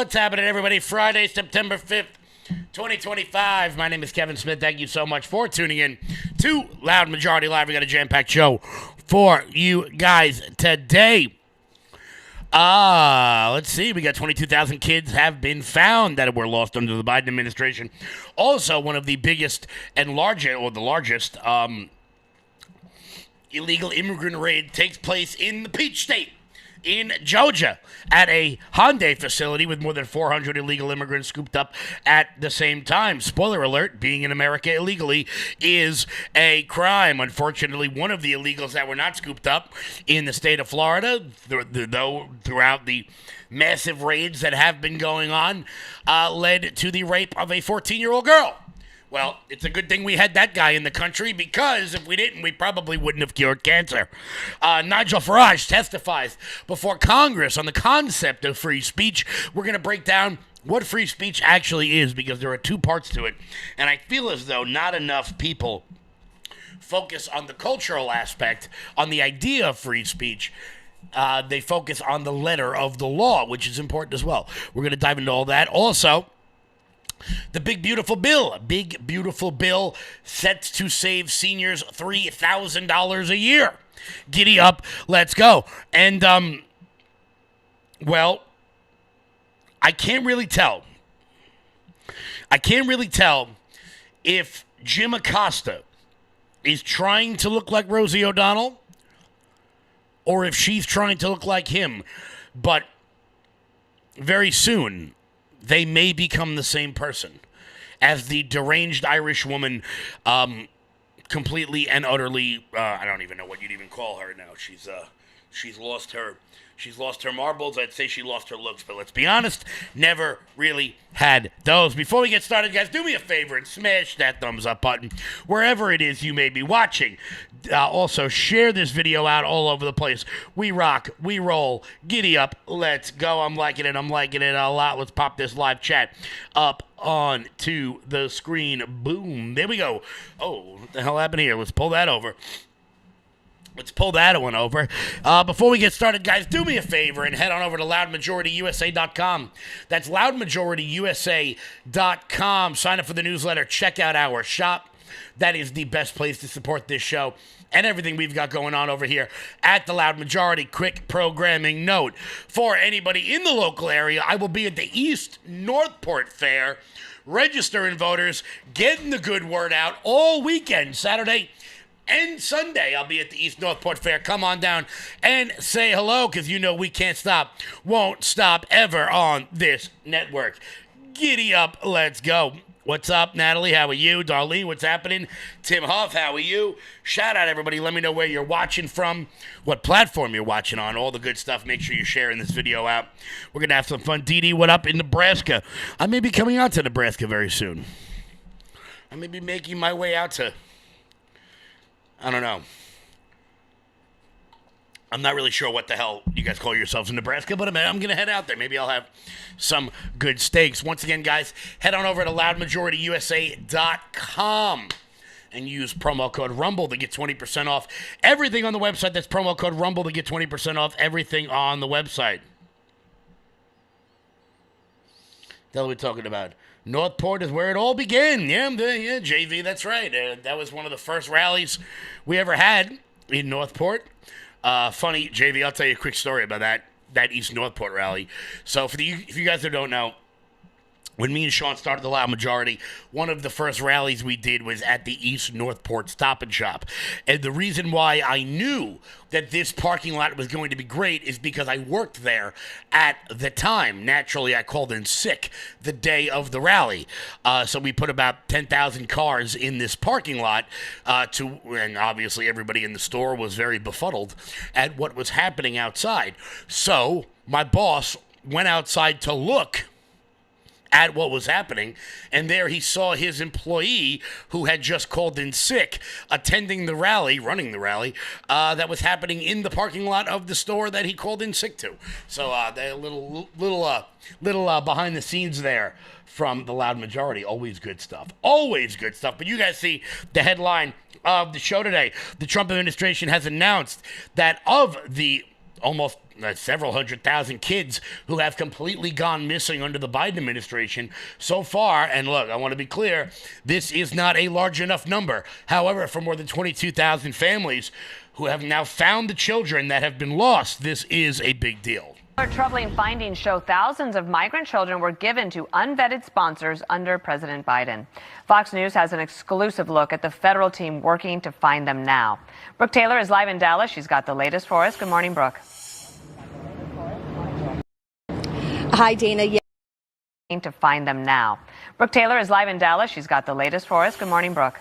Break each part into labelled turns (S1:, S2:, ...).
S1: What's happening, everybody? Friday, September 5th, 2025. My name is Kevin Smith. Thank you so much for tuning in to Loud Majority Live. We got a jam-packed show for you guys today. Let's see. We got 22,000 kids have been found that were lost under the Biden administration. Also, one of the biggest and largest, or the largest, illegal immigrant raid takes place in the Peach State in Georgia at a Hyundai facility with more than 400 illegal immigrants scooped up at the same time. Spoiler alert, being in America illegally is a crime. Unfortunately, one of the illegals that were not scooped up in the state of Florida, though throughout the massive raids that have been going on, led to the rape of a 14-year-old girl. Well, it's a good thing we had that guy in the country, because if we didn't, we probably wouldn't have cured cancer. Nigel Farage testifies before Congress on the concept of free speech. We're going to break down what free speech actually is, because there are two parts to it. And I feel as though not enough people focus on the cultural aspect, on the idea of free speech. They focus on the letter of the law, which is important as well. We're going to dive into all that. Also, the big beautiful bill set to save seniors $3,000 a year. Giddy up, let's go. And well, I can't really tell if Jim Acosta is trying to look like Rosie O'Donnell or if she's trying to look like him. But very soon, they may become the same person, as the deranged Irish woman completely and utterly, I don't even know what you'd even call her now. She's lost her marbles. I'd say she lost her looks, but let's be honest, never really had those. Before we get started, guys, do me a favor and smash that thumbs up button wherever it is you may be watching. Also, share this video out all over the place. We rock, we roll, giddy up, let's go. I'm liking it a lot. Let's pop this live chat up onto the screen. Boom, there we go. Oh, what the hell happened here? Let's pull that over. Let's pull that one over. Before we get started, guys, do me a favor and head on over to loudmajorityusa.com. That's loudmajorityusa.com. Sign up for the newsletter. Check out our shop. That is the best place to support this show and everything we've got going on over here at the Loud Majority. Quick programming note for anybody in the local area: I will be at the East Northport Fair, registering voters, getting the good word out all weekend, Saturday and Sunday. I'll be at the East Northport Fair. Come on down and say hello, because you know we can't stop, won't stop ever on this network. Giddy up, let's go. What's up, Natalie? How are you? Darlene, what's happening? Tim Huff, how are you? Shout out, everybody. Let me know where you're watching from, what platform you're watching on, all the good stuff. Make sure you're sharing this video out. We're going to have some fun. Dee Dee, what up in Nebraska? I may be coming out to Nebraska very soon. I may be making my way out to, I don't know. I'm not really sure what the hell you guys call yourselves in Nebraska, but I'm going to head out there. Maybe I'll have some good steaks. Once again, guys, head on over to loudmajorityusa.com and use promo code RUMBLE to get 20% off everything on the website. That's promo code RUMBLE to get 20% off everything on the website. What are we talking about? Northport is where it all began. Yeah, JV, that's right. That was one of the first rallies we ever had in Northport. Funny, JV, I'll tell you a quick story about that East Northport rally. So if you guys that don't know, when me and Sean started the Loud Majority, one of the first rallies we did was at the East Northport Stop and Shop. And the reason why I knew that this parking lot was going to be great is because I worked there at the time. Naturally, I called in sick the day of the rally. So we put about 10,000 cars in this parking lot, and obviously everybody in the store was very befuddled at what was happening outside. So my boss went outside to look at what was happening, and there he saw his employee who had just called in sick attending the rally, running the rally, that was happening in the parking lot of the store that he called in sick to. So a little behind the scenes there from the Loud Majority. Always good stuff. Always good stuff. But you guys see the headline of the show today. The Trump administration has announced that of the almost several 100,000 kids who have completely gone missing under the Biden administration so far. And look, I want to be clear, this is not a large enough number. However, for more than 22,000 families who have now found the children that have been lost, this is a big deal.
S2: Troubling findings show thousands of migrant children were given to unvetted sponsors under President Biden. Fox News has an exclusive look at the federal team working to find them now. Brooke Taylor is live in Dallas. She's got the latest for us. Good morning, Brooke.
S3: Hi, Dana.
S2: To find them now. Brooke Taylor is live in Dallas. She's got the latest for us. Good morning, Brooke.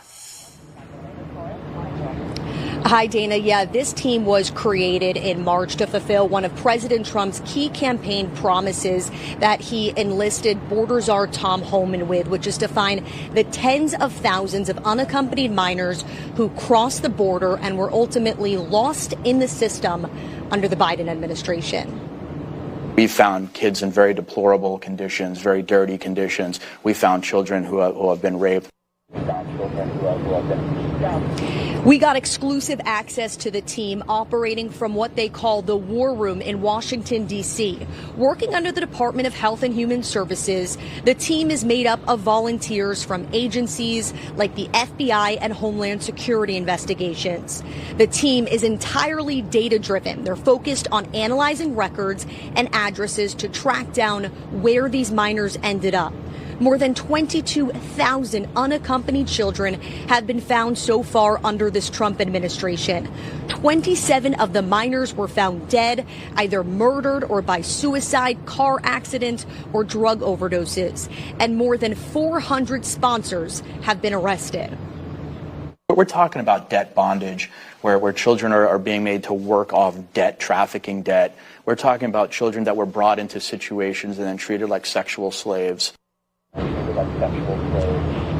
S3: Hi, Dana. Yeah, this team was created in March to fulfill one of President Trump's key campaign promises that he enlisted border czar Tom Homan with, which is to find the tens of thousands of unaccompanied minors who crossed the border and were ultimately lost in the system under the Biden administration.
S4: We found kids in very deplorable conditions, very dirty conditions. We found children who have been raped.
S3: We got exclusive access to the team operating from what they call the War Room in Washington, D.C. Working under the Department of Health and Human Services, the team is made up of volunteers from agencies like the FBI and Homeland Security investigations. The team is entirely data-driven. They're focused on analyzing records and addresses to track down where these minors ended up. More than 22,000 unaccompanied children have been found so far under this Trump administration. 27 of the minors were found dead, either murdered or by suicide, car accident, or drug overdoses. And more than 400 sponsors have been arrested.
S4: We're talking about debt bondage, where children are being made to work off debt, trafficking debt. We're talking about children that were brought into situations and then treated like sexual slaves.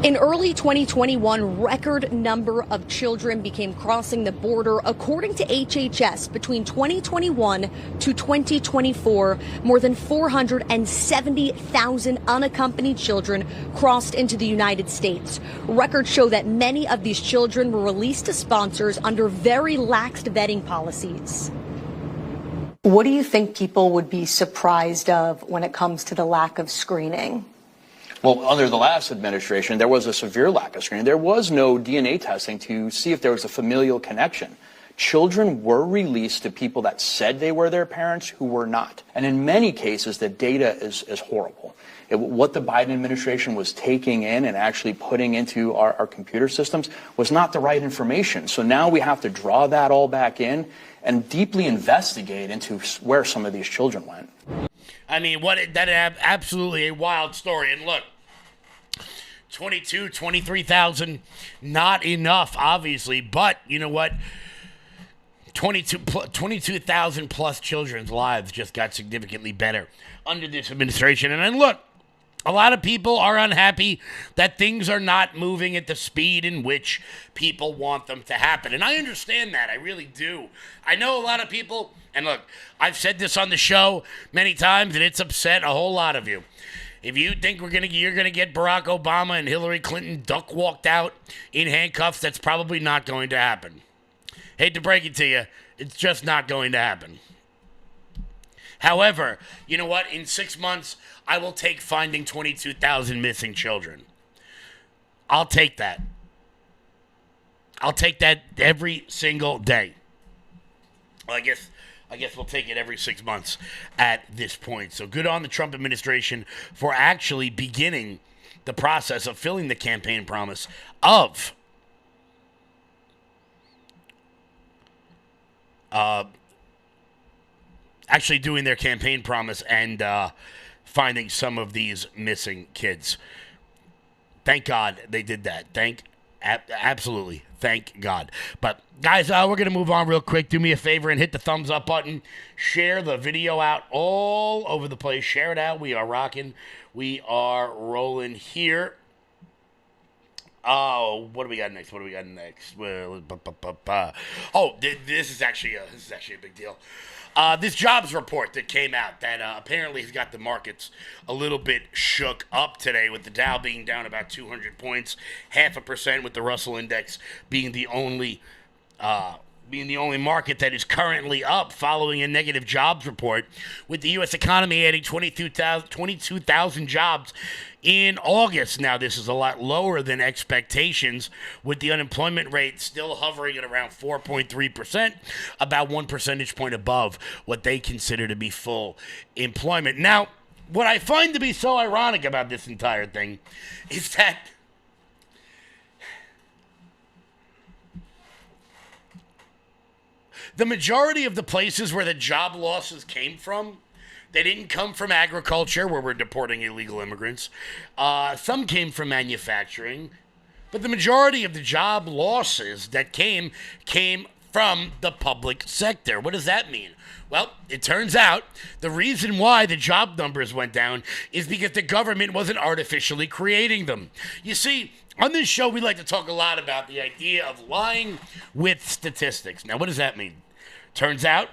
S3: In early 2021, record number of children became crossing the border. According to HHS, between 2021 to 2024, more than 470,000 unaccompanied children crossed into the United States. Records show that many of these children were released to sponsors under very lax vetting policies.
S5: What do you think people would be surprised of when it comes to the lack of screening?
S4: Well, under the last administration, there was a severe lack of screening. There was no DNA testing to see if there was a familial connection. Children were released to people that said they were their parents who were not. And in many cases, the data is horrible. What the Biden administration was taking in and actually putting into our computer systems was not the right information. So now we have to draw that all back in and deeply investigate into where some of these children went.
S1: I mean, absolutely a wild story. And look, 23,000, not enough, obviously, but you know what? 22,000 plus children's lives just got significantly better under this administration. And then look, a lot of people are unhappy that things are not moving at the speed in which people want them to happen. And I understand that. I really do. I know a lot of people, and look, I've said this on the show many times, and it's upset a whole lot of you. If you think you're gonna get Barack Obama and Hillary Clinton duck walked out in handcuffs, that's probably not going to happen. Hate to break it to you, it's just not going to happen. However, you know what? In 6 months, I will take finding 22,000 missing children. I'll take that. I'll take that every single day. Well, I guess we'll take it every 6 months at this point. So good on the Trump administration for actually beginning the process of filling the campaign promise of actually doing their campaign promise and finding some of these missing kids. Thank God they did that. Absolutely. Thank God. But guys, we're going to move on real quick. Do me a favor and hit the thumbs up button. Share the video out all over the place. Share it out. We are rocking. We are rolling here. Oh, what do we got next? Well, this is actually a big deal. This jobs report that came out that apparently has got the markets a little bit shook up today, with the Dow being down about 200 points, 0.5%, with the Russell Index being the only being the only market that is currently up following a negative jobs report, with the U.S. economy adding 22,000 jobs in August. Now, this is a lot lower than expectations, with the unemployment rate still hovering at around 4.3%, about 1 percentage point above what they consider to be full employment. Now, what I find to be so ironic about this entire thing is that the majority of the places where the job losses came from, they didn't come from agriculture, where we're deporting illegal immigrants. Some came from manufacturing. But the majority of the job losses that came from the public sector. What does that mean? Well, it turns out the reason why the job numbers went down is because the government wasn't artificially creating them. You see, on this show, we like to talk a lot about the idea of lying with statistics. Now, what does that mean? Turns out,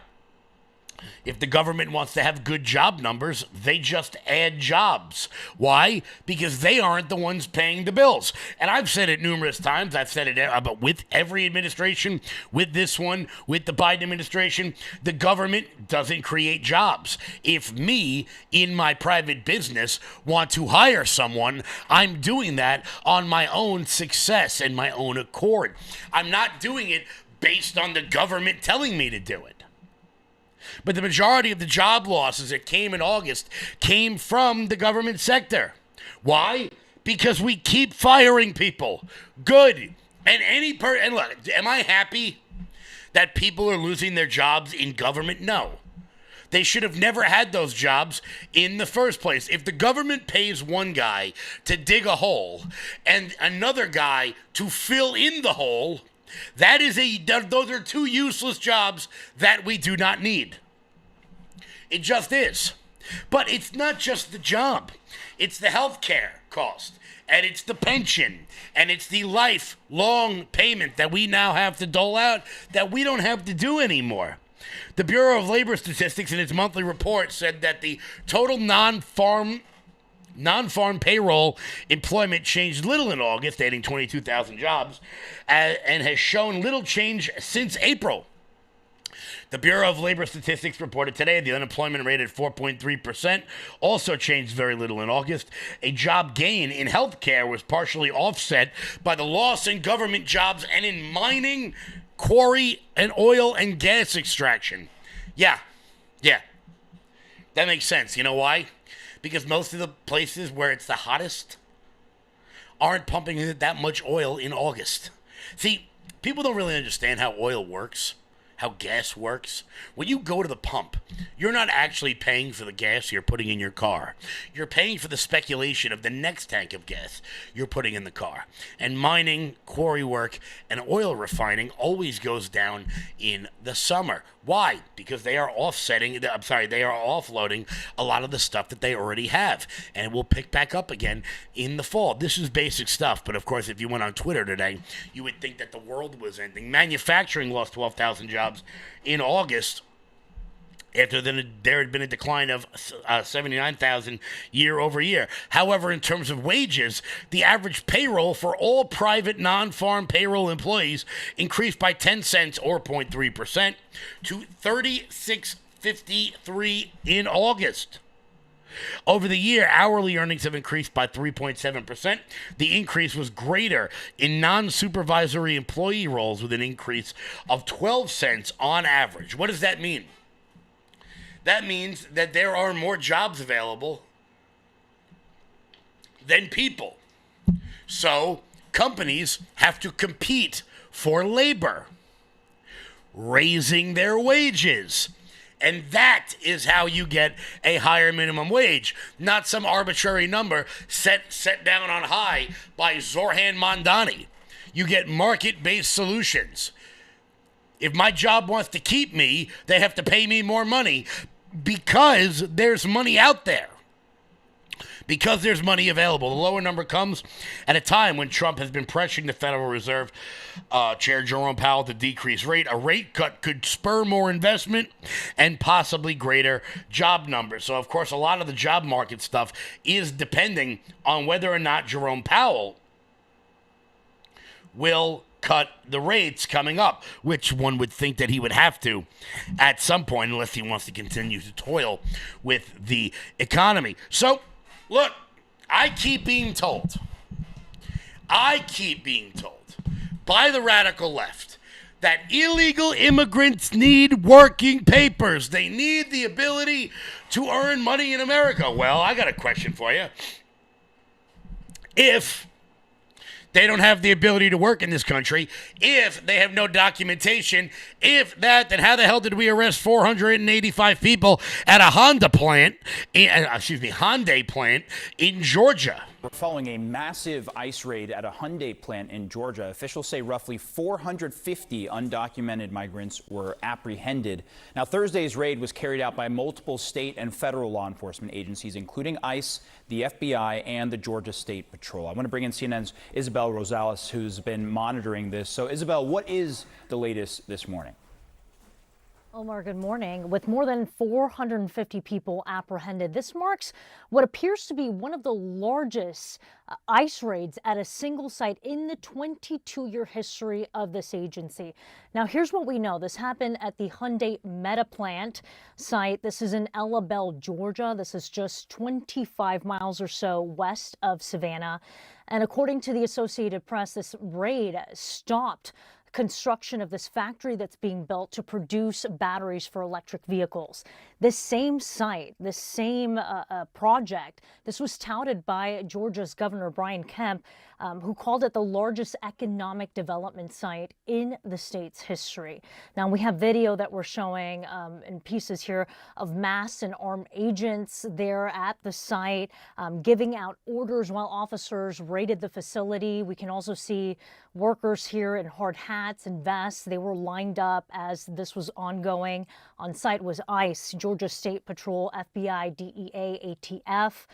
S1: if the government wants to have good job numbers, they just add jobs. Why? Because they aren't the ones paying the bills. And I've said it numerous times. I've said it with every administration, with this one, with the Biden administration. The government doesn't create jobs. If me, in my private business, want to hire someone, I'm doing that on my own success and my own accord. I'm not doing it based on the government telling me to do it. But the majority of the job losses that came in August came from the government sector. Why? Because we keep firing people. Good. And look, am I happy that people are losing their jobs in government? No. They should have never had those jobs in the first place. If the government pays one guy to dig a hole and another guy to fill in the hole, those are two useless jobs that we do not need. It just is. But it's not just the job. It's the health care cost, and it's the pension, and it's the lifelong payment that we now have to dole out that we don't have to do anymore. The Bureau of Labor Statistics in its monthly report said that the total non-farm payroll employment changed little in August, adding 22,000 jobs, and has shown little change since April. The Bureau of Labor Statistics reported today the unemployment rate at 4.3% also changed very little in August. A job gain in healthcare was partially offset by the loss in government jobs and in mining, quarry, and oil and gas extraction. Yeah. That makes sense. You know why? Because most of the places where it's the hottest aren't pumping that much oil in August. See, people don't really understand how oil works, how gas works. When you go to the pump, you're not actually paying for the gas you're putting in your car. You're paying for the speculation of the next tank of gas you're putting in the car. And mining, quarry work, and oil refining always goes down in the summer. Why? Because they are they are offloading a lot of the stuff that they already have. And it will pick back up again in the fall. This is basic stuff. But of course, if you went on Twitter today, you would think that the world was ending. Manufacturing lost 12,000 jobs in August, after there had been a decline of 79,000 year over year. However, in terms of wages, the average payroll for all private non-farm payroll employees increased by 10 cents or 0.3% to $36.53 in August. Over the year, hourly earnings have increased by 3.7%. The increase was greater in non-supervisory employee roles, with an increase of 12 cents on average. What does that mean? That means that there are more jobs available than people. So companies have to compete for labor, raising their wages. And that is how you get a higher minimum wage, not some arbitrary number set down on high by Zoran Mondani. You get market-based solutions. If my job wants to keep me, they have to pay me more money because there's money out there. Because there's money available. The lower number comes at a time when Trump has been pressuring the Federal Reserve Chair Jerome Powell to decrease rate. A rate cut could spur more investment and possibly greater job numbers. So, of course, a lot of the job market stuff is depending on whether or not Jerome Powell will cut the rates coming up, which one would think that he would have to at some point, unless he wants to continue to toil with the economy. So, look, I keep being told by the radical left that illegal immigrants need working papers. They need the ability to earn money in America. Well, I got a question for you. If they don't have the ability to work in this country, if they have no documentation, then how the hell did we arrest 485 people at a Hyundai plant in Georgia?
S6: We're following a massive ICE raid at a Hyundai plant in Georgia. Officials say roughly 450 undocumented migrants were apprehended. Now, Thursday's raid was carried out by multiple state and federal law enforcement agencies, including ICE, the FBI, and the Georgia State Patrol. I want to bring in CNN's Isabel Rosales, who's been monitoring this. So, Isabel, what is the latest this morning?
S7: Omar, good morning. With more than 450 people apprehended, this marks what appears to be one of the largest ICE raids at a single site in the 22-year history of this agency. Now, here's what we know. This happened at the Hyundai Meta plant site. This is in Ella Belle, Georgia. This is just 25 miles or so west of Savannah. And according to the Associated Press, this raid stopped construction of this factory that's being built to produce batteries for electric vehicles. This same site, this same project, this was touted by Georgia's Governor Brian Kemp, who called it the largest economic development site in the state's history. Now, we have video that we're showing in pieces here of masked and armed agents there at the site, giving out orders while officers raided the facility. We can also see workers here in hard hats and vests. They were lined up as this was ongoing. On site was ICE, Georgia State Patrol, FBI, DEA, ATF.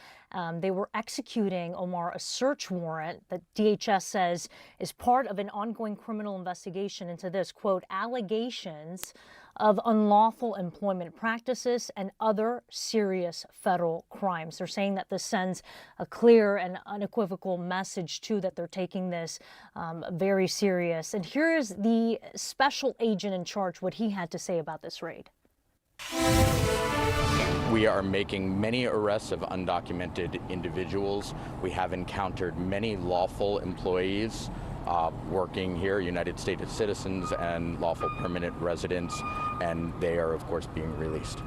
S7: They were executing, Omar, a search warrant that DHS says is part of an ongoing criminal investigation into this, quote, allegations of unlawful employment practices and other serious federal crimes. They're saying that this sends a clear and unequivocal message, too, that they're taking this very serious. And here is the special agent in charge, what he had to say about this raid.
S8: We are making many arrests of undocumented individuals. We have encountered many lawful employees working here, United States citizens and lawful permanent residents, and they are, of course, being released.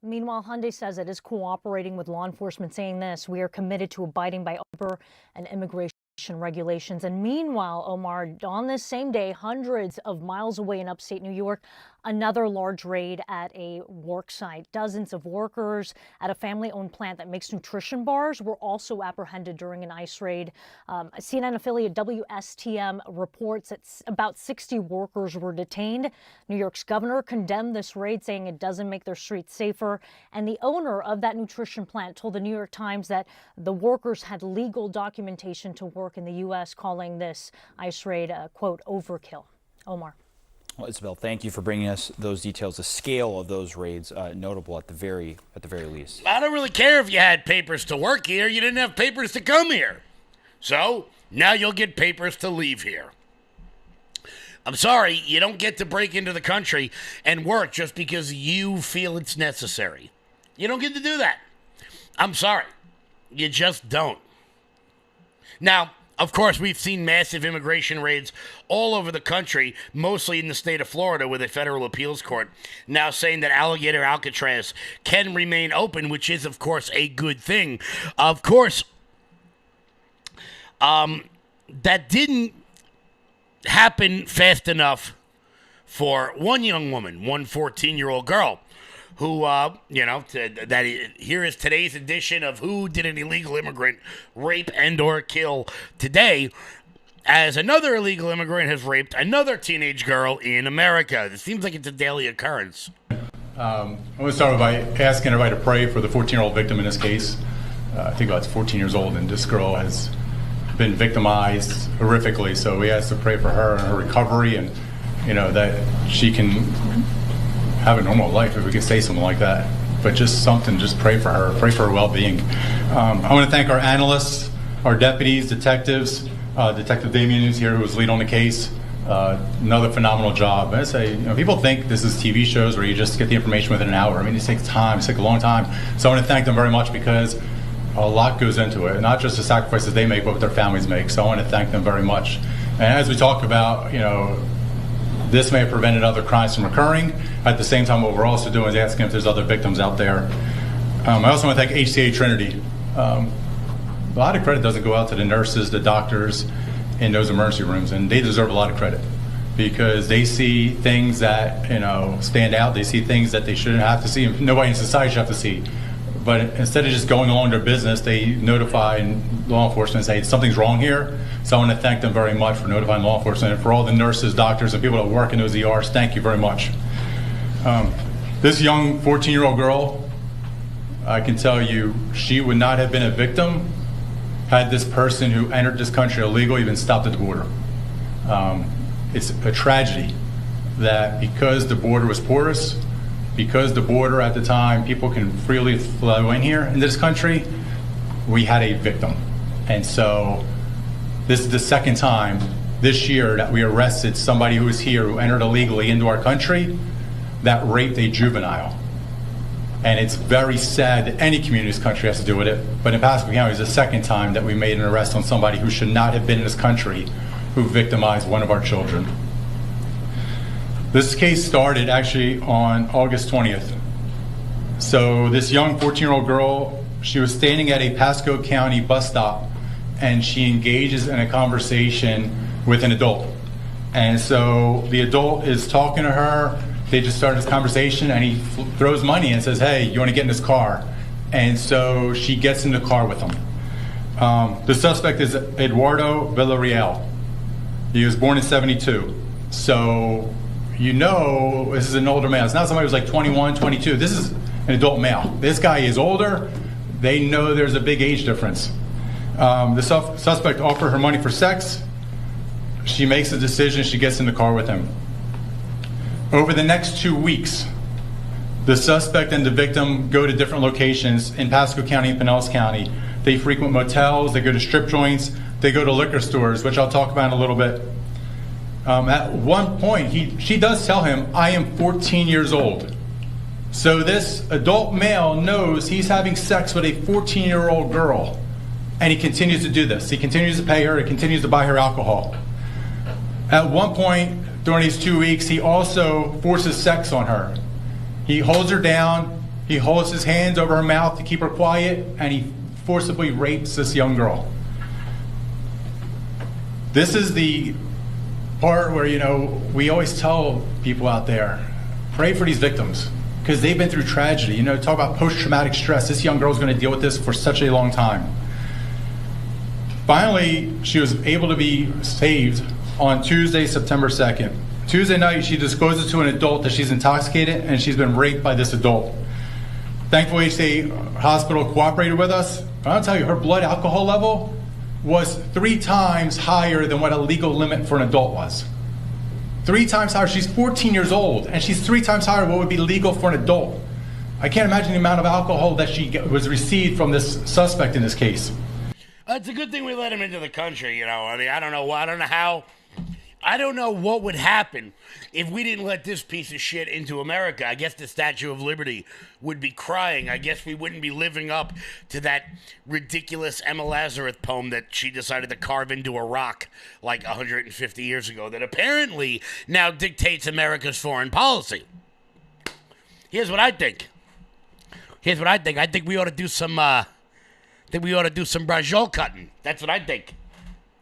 S7: Meanwhile, Hyundai says it is cooperating with law enforcement, saying this: we are committed to abiding by labor and immigration regulations. And meanwhile, Omar, on this same day, hundreds of miles away in upstate New York, another large raid at a work site. Dozens of workers at a family-owned plant that makes nutrition bars were also apprehended during an ICE raid. CNN affiliate WSTM reports that about 60 workers were detained. New York's governor condemned this raid, saying it doesn't make their streets safer. And the owner of that nutrition plant told the New York Times that the workers had legal documentation to work in the U.S., calling this ICE raid a, quote, overkill. Omar.
S6: Well, Isabel, thank you for bringing us those details. The scale of those raids, notable at the very least.
S1: I don't really care if you had papers to work here. You didn't have papers to come here. So now you'll get papers to leave here. I'm sorry, you don't get to break into the country and work just because you feel it's necessary. You don't get to do that. I'm sorry. You just don't. Now, of course, we've seen massive immigration raids all over the country, mostly in the state of Florida, with a federal appeals court now saying that Alligator Alcatraz can remain open, which is, of course, a good thing. Of course, that didn't happen fast enough for one young woman, one 14-year-old girl, who, here is today's edition of Who Did an Illegal Immigrant Rape and or Kill Today, as another illegal immigrant has raped another teenage girl in America. It seems like it's a daily occurrence.
S9: I want to start by asking everybody to pray for the 14-year-old victim in this case. I think about 14 years old, and this girl has been victimized horrifically, so we ask to pray for her and her recovery, and, that she can have a normal life, if we could say something like that. But just pray for her well-being. I want to thank our analysts, our deputies, detectives, Detective Damien is here, who was lead on the case. Another phenomenal job. I say, people think this is TV shows where you just get the information within an hour. I mean, it takes time. It takes a long time. So I want to thank them very much because a lot goes into it, not just the sacrifices they make, but what their families make. So I want to thank them very much. And as we talk about, this may have prevented other crimes from occurring. At the same time, what we're also doing is asking if there's other victims out there. I also want to thank HCA Trinity. A lot of credit doesn't go out to the nurses, the doctors in those emergency rooms, and they deserve a lot of credit because they see things that stand out. They see things that they shouldn't have to see, and nobody in society should have to see. But instead of just going along their business, they notify law enforcement and say something's wrong here. So I want to thank them very much for notifying law enforcement, and for all the nurses, doctors, and people that work in those ERs. Thank you very much. This young 14-year-old girl, I can tell you, she would not have been a victim had this person who entered this country illegally been stopped at the border. It's a tragedy that because the border was porous, because the border at the time, people can freely flow in here into this country, we had a victim. And so this is the second time this year that we arrested somebody who was here, who entered illegally into our country, that raped a juvenile. And it's very sad that any community in this country has to do with it. But in Pasco County, it's the second time that we made an arrest on somebody who should not have been in this country, who victimized one of our children. This case started actually on August 20th. So this young 14-year-old girl, she was standing at a Pasco County bus stop, and she engages in a conversation with an adult. And so the adult is talking to her. They just started this conversation, and he throws money and says, "Hey, you want to get in this car?" And so she gets in the car with him. The suspect is Eduardo Villarreal. He was born in '72. So this is an older male. It's not somebody who's like 21, 22. This is an adult male. This guy is older. They know there's a big age difference. The suspect offered her money for sex. She makes a decision. She gets in the car with him. Over the next 2 weeks, the suspect and the victim go to different locations in Pasco County and Pinellas County. They frequent motels, they go to strip joints, they go to liquor stores, which I'll talk about in a little bit. At one point, she does tell him, "I am 14 years old." So this adult male knows he's having sex with a 14-year-old girl, and he continues to do this. He continues to pay her, he continues to buy her alcohol. At one point, during these 2 weeks, he also forces sex on her. He holds her down, he holds his hands over her mouth to keep her quiet, and he forcibly rapes this young girl. This is the part where, we always tell people out there, pray for these victims, because they've been through tragedy. Talk about post-traumatic stress. This young girl is going to deal with this for such a long time. Finally, she was able to be saved on Tuesday, September 2nd. Tuesday night, she discloses to an adult that she's intoxicated and she's been raped by this adult. Thankfully, HCA Hospital cooperated with us. I'll tell you, her blood alcohol level was 3 times higher than what a legal limit for an adult was. 3 times higher. She's 14 years old, and she's 3 times higher what would be legal for an adult. I can't imagine the amount of alcohol that she was received from this suspect in this case.
S1: It's a good thing we let him into the country, I mean, I don't know what would happen if we didn't let this piece of shit into America. I guess the Statue of Liberty would be crying. I guess we wouldn't be living up to that ridiculous Emma Lazarus poem that she decided to carve into a rock like 150 years ago that apparently now dictates America's foreign policy. Here's what I think. I think we ought to do some brajol cutting. That's what I think.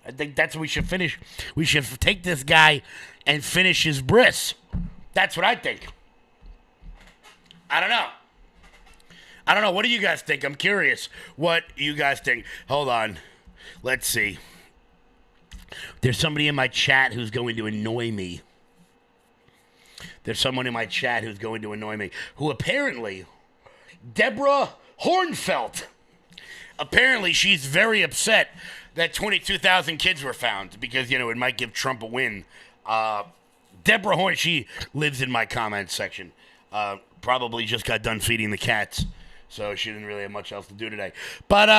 S1: I think that's what we should finish. We should take this guy and finish his bris. That's what I think. I don't know. What do you guys think? I'm curious what you guys think. Hold on. Let's see. There's somebody in my chat who's going to annoy me. There's someone in my chat who's going to annoy me. Who apparently, Deborah Hornfelt. Apparently, she's very upset that 22,000 kids were found because, it might give Trump a win. Deborah Horn, she lives in my comments section. Probably just got done feeding the cats, so she didn't really have much else to do today. But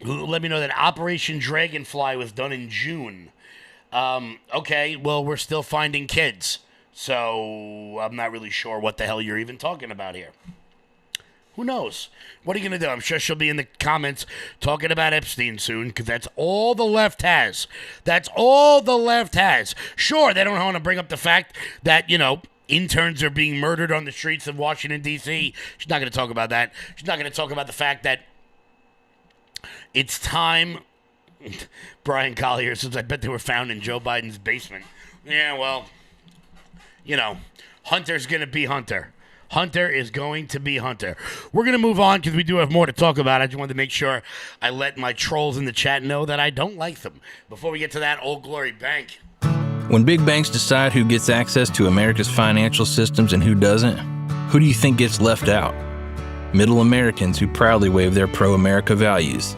S1: who let me know that Operation Dragonfly was done in June. Okay, well, we're still finding kids. So I'm not really sure what the hell you're even talking about here. Who knows? What are you going to do? I'm sure she'll be in the comments talking about Epstein soon, because that's all the left has. That's all the left has. Sure, they don't want to bring up the fact that, interns are being murdered on the streets of Washington, D.C. She's not going to talk about that. She's not going to talk about the fact that it's time. Brian Collier says, I bet they were found in Joe Biden's basement. Yeah, well, Hunter's going to be Hunter. Hunter is going to be Hunter. We're going to move on because we do have more to talk about. I just wanted to make sure I let my trolls in the chat know that I don't like them. Before we get to that, Old Glory Bank.
S10: When big banks decide who gets access to America's financial systems and who doesn't, who do you think gets left out? Middle Americans who proudly wave their pro-America values.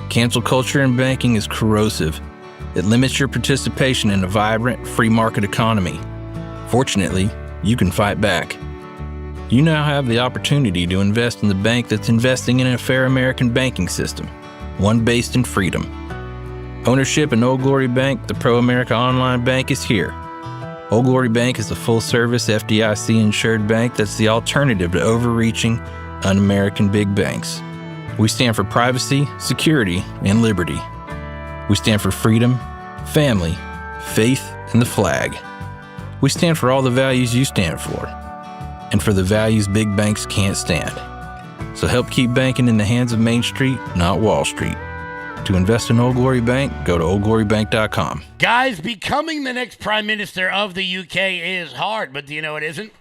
S10: Cancel culture in banking is corrosive. It limits your participation in a vibrant, free market economy. Fortunately, you can fight back. You now have the opportunity to invest in the bank that's investing in a fair American banking system, one based in freedom. Ownership in Old Glory Bank, the pro-America online bank, is here. Old Glory Bank is a full-service FDIC-insured bank that's the alternative to overreaching, un-American big banks. We stand for privacy, security, and liberty. We stand for freedom, family, faith, and the flag. We stand for all the values you stand for, and for the values big banks can't stand. So help keep banking in the hands of Main Street, not Wall Street. To invest in Old Glory Bank, go to oldglorybank.com.
S1: Guys, becoming the next Prime Minister of the UK is hard, but do you know it isn't?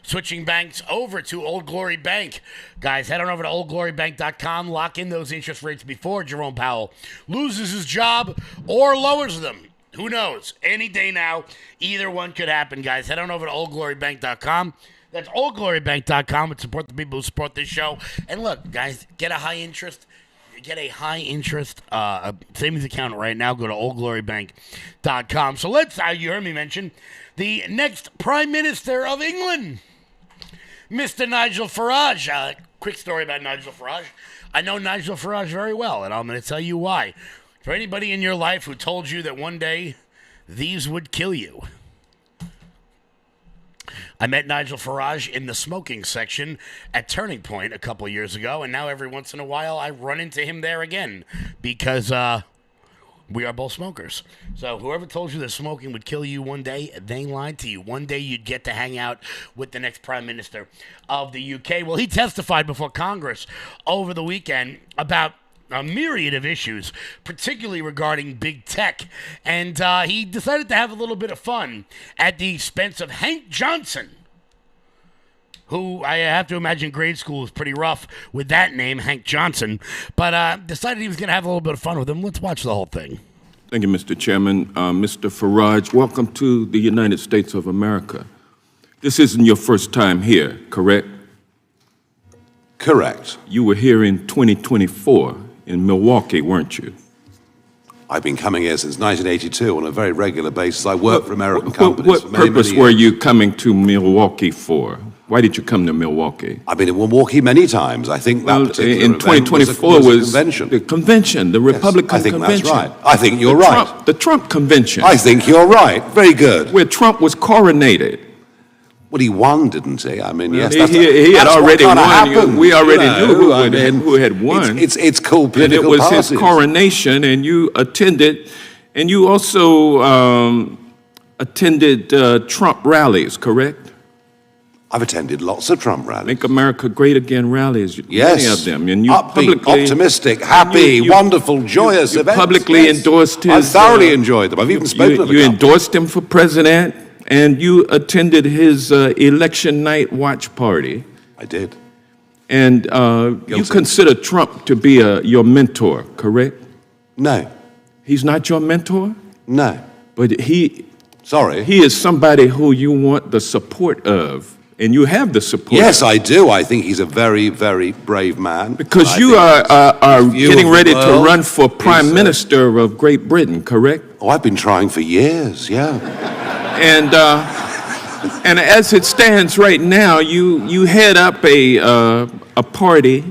S1: Switching banks over to Old Glory Bank. Guys, head on over to oldglorybank.com. Lock in those interest rates before Jerome Powell loses his job or lowers them. Who knows? Any day now, either one could happen, guys. Head on over to oldglorybank.com. That's oldglorybank.com and support the people who support this show. And look, guys, get a high interest savings account right now. Go to oldglorybank.com. So you heard me mention the next Prime Minister of England, Mr. Nigel Farage. Quick story about Nigel Farage. I know Nigel Farage very well, and I'm going to tell you why. For anybody in your life who told you that one day these would kill you, I met Nigel Farage in the smoking section at Turning Point a couple of years ago, and now every once in a while I run into him there again because we are both smokers. So whoever told you that smoking would kill you one day, they lied to you. One day you'd get to hang out with the next Prime Minister of the UK. Well, he testified before Congress over the weekend about a myriad of issues, particularly regarding big tech. And he decided to have a little bit of fun at the expense of Hank Johnson, who I have to imagine grade school was pretty rough with that name, Hank Johnson, but decided he was going to have a little bit of fun with him. Let's watch the whole thing.
S11: Thank you, Mr. Chairman. Mr. Farage, welcome to the United States of America. This isn't your first time here, correct?
S12: Correct.
S11: You were here in 2024 in Milwaukee, weren't you?
S12: I've been coming here since 1982 on a very regular basis. I work for American companies for many,
S11: purpose
S12: many
S11: were
S12: years.
S11: you coming to Milwaukee for? Why did you come to Milwaukee?
S12: I've been in Milwaukee many times. I think that particular
S11: in 2024
S12: was the convention.
S11: The Republican
S12: I think
S11: convention.
S12: That's right. I think you're right.
S11: The Trump convention.
S12: I think you're right. Very good.
S11: Where Trump was coronated.
S12: Well, he won, didn't he? I mean, yes,
S11: he had already won. We already knew who had won.
S12: It's called political
S11: and it was
S12: parties.
S11: his coronation, and you attended, and you also attended Trump rallies, correct?
S12: I've attended lots of Trump rallies.
S11: Make America Great Again rallies,
S12: yes.
S11: Many of them. And you
S12: upbeat,
S11: publicly,
S12: optimistic, happy, wonderful, joyous
S11: you
S12: events.
S11: publicly
S12: yes.
S11: endorsed his...
S12: I thoroughly enjoyed them. I've even spoken to the
S11: You endorsed him for president, and you attended his election night watch party.
S12: I did.
S11: And you consider Trump to be your mentor, correct?
S12: No.
S11: He's not your mentor?
S12: No.
S11: But he is somebody who you want the support of. And you have the support.
S12: Yes, I do. I think he's a very, very brave man.
S11: Because you are getting ready to run for Prime Minister of Great Britain, correct?
S12: Oh, I've been trying for years, yeah.
S11: And as it stands right now, you head up a party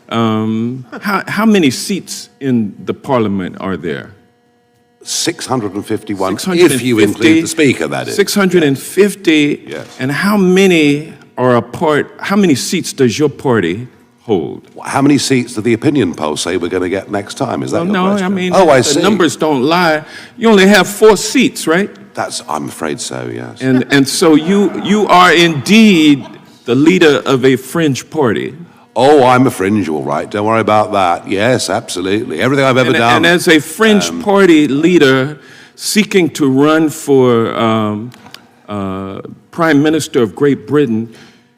S11: How many seats in the parliament are there?
S12: 651, if you include the speaker, that is.
S11: 650.
S12: Yes.
S11: And how many how many seats does your party hold?
S12: How many seats do the opinion polls say we're going to get next time? Is that your
S11: No,
S12: question?
S11: I mean,
S12: I
S11: the
S12: see.
S11: numbers don't lie. You only have 4 seats, right?
S12: I'm afraid so, yes.
S11: And so you are indeed the leader of a fringe party.
S12: Oh, I'm a fringe, all right. Don't worry about that. Yes, absolutely. Everything I've ever done.
S11: And as a fringe party leader seeking to run for Prime Minister of Great Britain,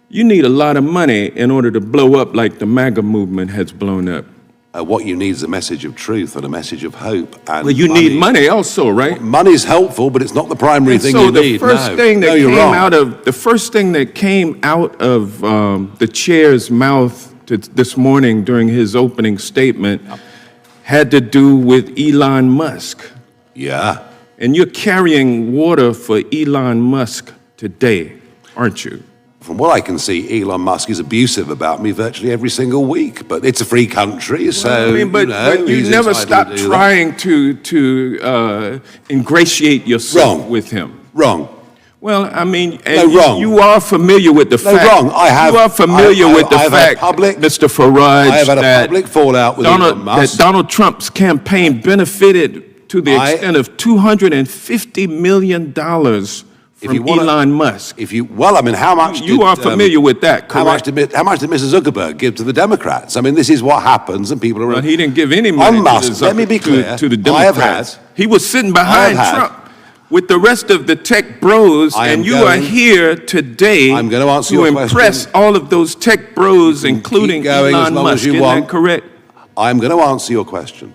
S11: you need a lot of money in order to blow up like the MAGA movement has blown up.
S12: What you need is a message of truth and a message of hope. And
S11: well, you need money also, right?
S12: Money's helpful, but it's not the primary thing you need.
S11: So the first thing that came out of the chair's mouth this morning during his opening statement had to do with Elon Musk.
S12: Yeah.
S11: And you're carrying water for Elon Musk today, aren't you?
S12: From what I can see, Elon Musk is abusive about me virtually every single week. But it's a free country, so
S11: but you never stop trying to ingratiate yourself with him.
S12: Wrong.
S11: Well, I mean,
S12: wrong.
S11: You are familiar with the fact.
S12: Wrong.
S11: You are familiar with the fact, Mr. Farage,
S12: I have had a public fallout with Elon Musk.
S11: That Donald Trump's campaign benefited to the extent of $250 million from Elon Musk.
S12: How much?
S11: You are familiar with that, correct?
S12: How much did Mr. Zuckerberg give to the Democrats? I mean, this is what happens, and people are.
S11: Well, he didn't give any money
S12: let me be clear.
S11: to the Democrats. He was sitting behind Trump with the rest of the tech bros, and you are here today
S12: I'm going to answer
S11: to
S12: your
S11: impress
S12: question.
S11: all of those tech bros, including Elon Musk. Isn't that correct?
S12: I'm going to answer your question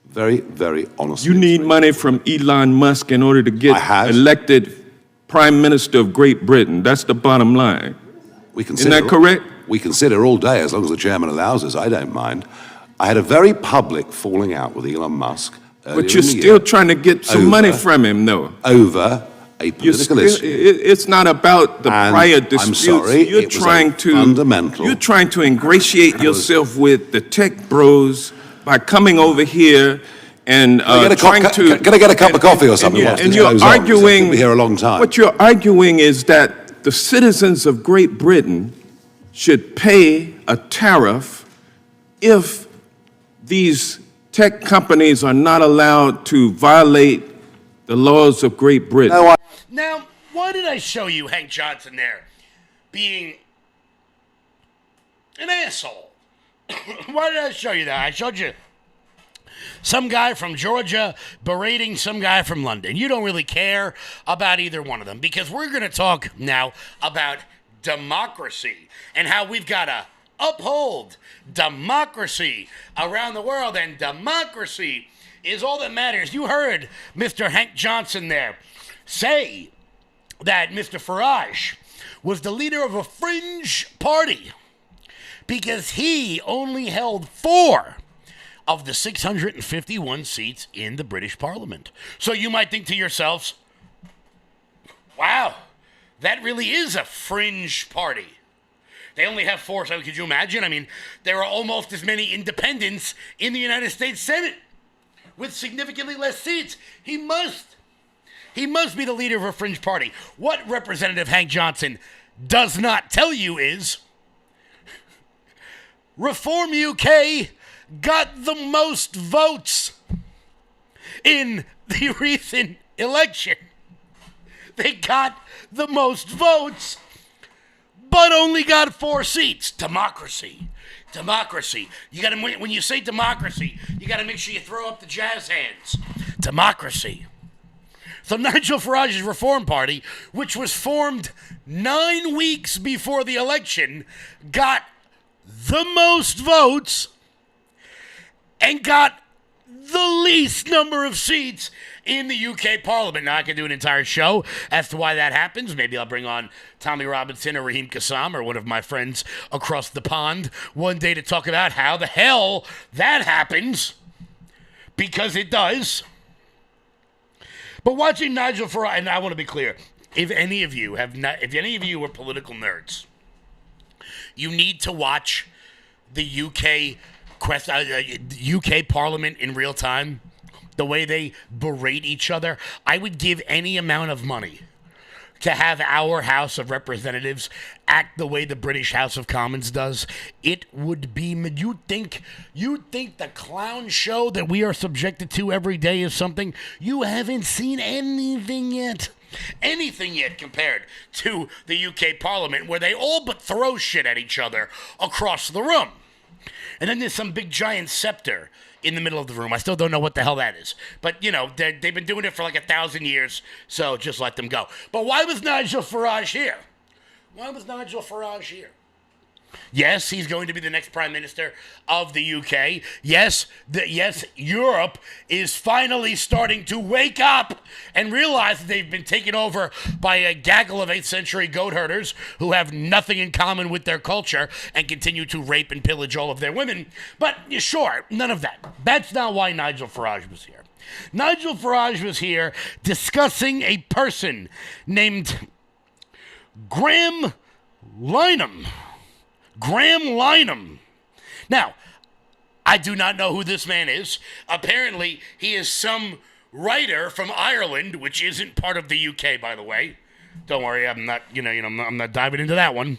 S12: very, very honestly.
S11: You need money from Elon Musk in order to get elected Prime Minister of Great Britain. That's the bottom line. Isn't that correct?
S12: We consider all day, as long as the chairman allows us. I don't mind. I had a very public falling out with Elon Musk.
S11: But you're still trying to get some money from him, though.
S12: Over a political issue.
S11: It's not about the prior disputes.
S12: I'm sorry,
S11: you're trying to ingratiate yourself with the tech bros by coming over here and trying to.
S12: Can I get a cup of coffee or something?
S11: And you're arguing.
S12: We'll be here a long time.
S11: What you're arguing is that the citizens of Great Britain should pay a tariff if these tech companies are not allowed to violate the laws of Great Britain.
S1: Now, why did I show you Hank Johnson there being an asshole? Why did I show you that? I showed you some guy from Georgia berating some guy from London. You don't really care about either one of them because we're going to talk now about democracy and how we've got to uphold democracy around the world, and democracy is all that matters. You heard Mr. Hank Johnson there say that Mr. Farage was the leader of a fringe party because he only held 4 of the 651 seats in the British Parliament. So you might think to yourselves, wow, that really is a fringe party. They only have 4, so could you imagine? I mean, there are almost as many independents in the United States Senate with significantly less seats. He must be the leader of a fringe party. What Representative Hank Johnson does not tell you is Reform UK got the most votes in the recent election. They got the most votes, but only got 4 seats. Democracy. You gotta, when you say democracy, you gotta make sure you throw up the jazz hands. Democracy. So Nigel Farage's Reform Party, which was formed 9 weeks before the election, got the most votes and got the least number of seats in the UK Parliament. Now, I could do an entire show as to why that happens. Maybe I'll bring on Tommy Robinson or Raheem Kassam or one of my friends across the pond one day to talk about how the hell that happens, because it does. But watching Nigel Farage, and I want to be clear, if any of you are political nerds, you need to watch the UK Parliament in real time, the way they berate each other, I would give any amount of money to have our House of Representatives act the way the British House of Commons does. It would be, you'd think the clown show that we are subjected to every day is something. You haven't seen anything yet compared to the UK Parliament, where they all but throw shit at each other across the room. And then there's some big giant scepter in the middle of the room. I still don't know what the hell that is. But, they've been doing it for like 1,000 years, so just let them go. But why was Nigel Farage here? Yes, he's going to be the next prime minister of the UK. Yes, Europe is finally starting to wake up and realize that they've been taken over by a gaggle of 8th century goat herders who have nothing in common with their culture and continue to rape and pillage all of their women. But sure, none of that. That's not why Nigel Farage was here. Nigel Farage was here discussing a person named Graham Lynham. Now, I do not know who this man is. Apparently, he is some writer from Ireland, which isn't part of the UK, by the way. Don't worry, I'm not diving into that one.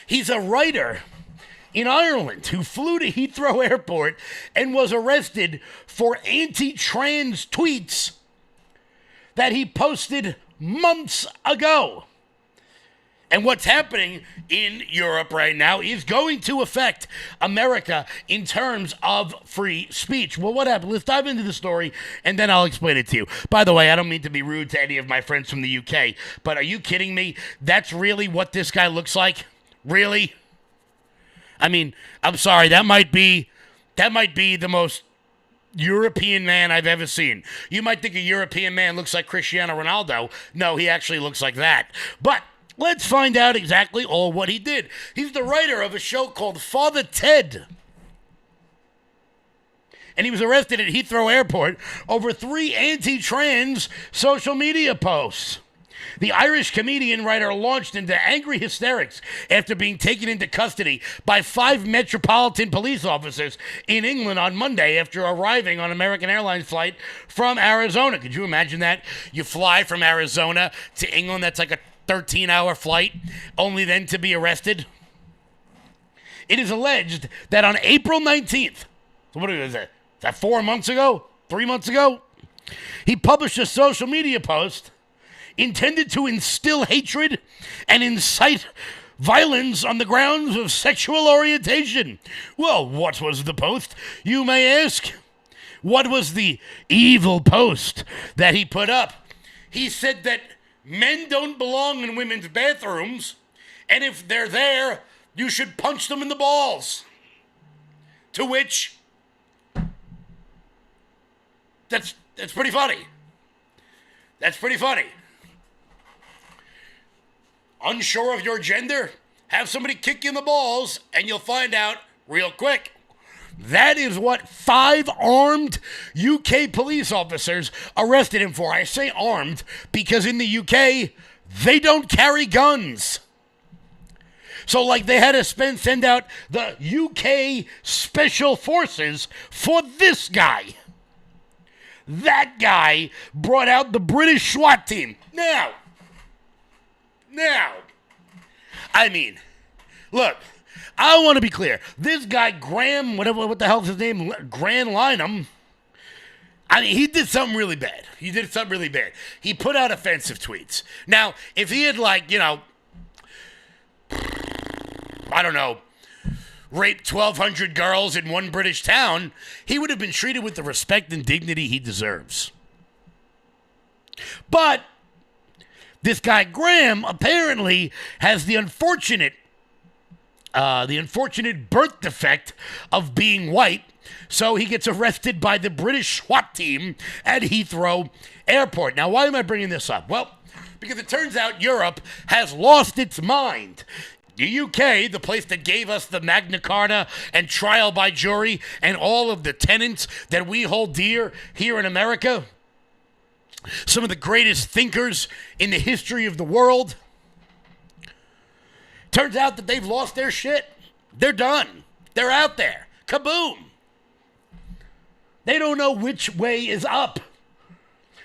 S1: He's a writer in Ireland who flew to Heathrow Airport and was arrested for anti-trans tweets that he posted months ago. And what's happening in Europe right now is going to affect America in terms of free speech. Well, what happened? Let's dive into the story, and then I'll explain it to you. By the way, I don't mean to be rude to any of my friends from the UK, but are you kidding me? That's really what this guy looks like? Really? I mean, I'm sorry. That might be the most European man I've ever seen. You might think a European man looks like Cristiano Ronaldo. No, he actually looks like that. But let's find out exactly all what he did. He's the writer of a show called Father Ted. And he was arrested at Heathrow Airport over 3 anti-trans social media posts. The Irish comedian writer launched into angry hysterics after being taken into custody by 5 Metropolitan police officers in England on Monday after arriving on American Airlines flight from Arizona. Could you imagine that? You fly from Arizona to England, that's like a 13-hour flight, only then to be arrested. It is alleged that on April 19th, so what is that? Is that 4 months ago? 3 months ago? He published a social media post intended to instill hatred and incite violence on the grounds of sexual orientation. Well, what was the post, you may ask? What was the evil post that he put up? He said that men don't belong in women's bathrooms, and if they're there, you should punch them in the balls. To which, that's pretty funny. That's pretty funny. Unsure of your gender? Have somebody kick you in the balls, and you'll find out real quick. That is what 5 armed UK police officers arrested him for. I say armed because in the UK, they don't carry guns. So, they had to send out the UK Special Forces for this guy. That guy brought out the British SWAT team. Now, I mean, look, I want to be clear. This guy, Graham, what the hell's his name? Graham Lynham. I mean, he did something really bad. He put out offensive tweets. Now, if he had, I don't know, raped 1,200 girls in one British town, he would have been treated with the respect and dignity he deserves. But this guy, Graham, apparently has the unfortunate birth defect of being white, so he gets arrested by the British SWAT team at Heathrow Airport. Now, why am I bringing this up? Well, because it turns out Europe has lost its mind. The UK, the place that gave us the Magna Carta and trial by jury and all of the tenets that we hold dear here in America, some of the greatest thinkers in the history of the world. Turns out that they've lost their shit. They're done. They're out there. Kaboom. They don't know which way is up.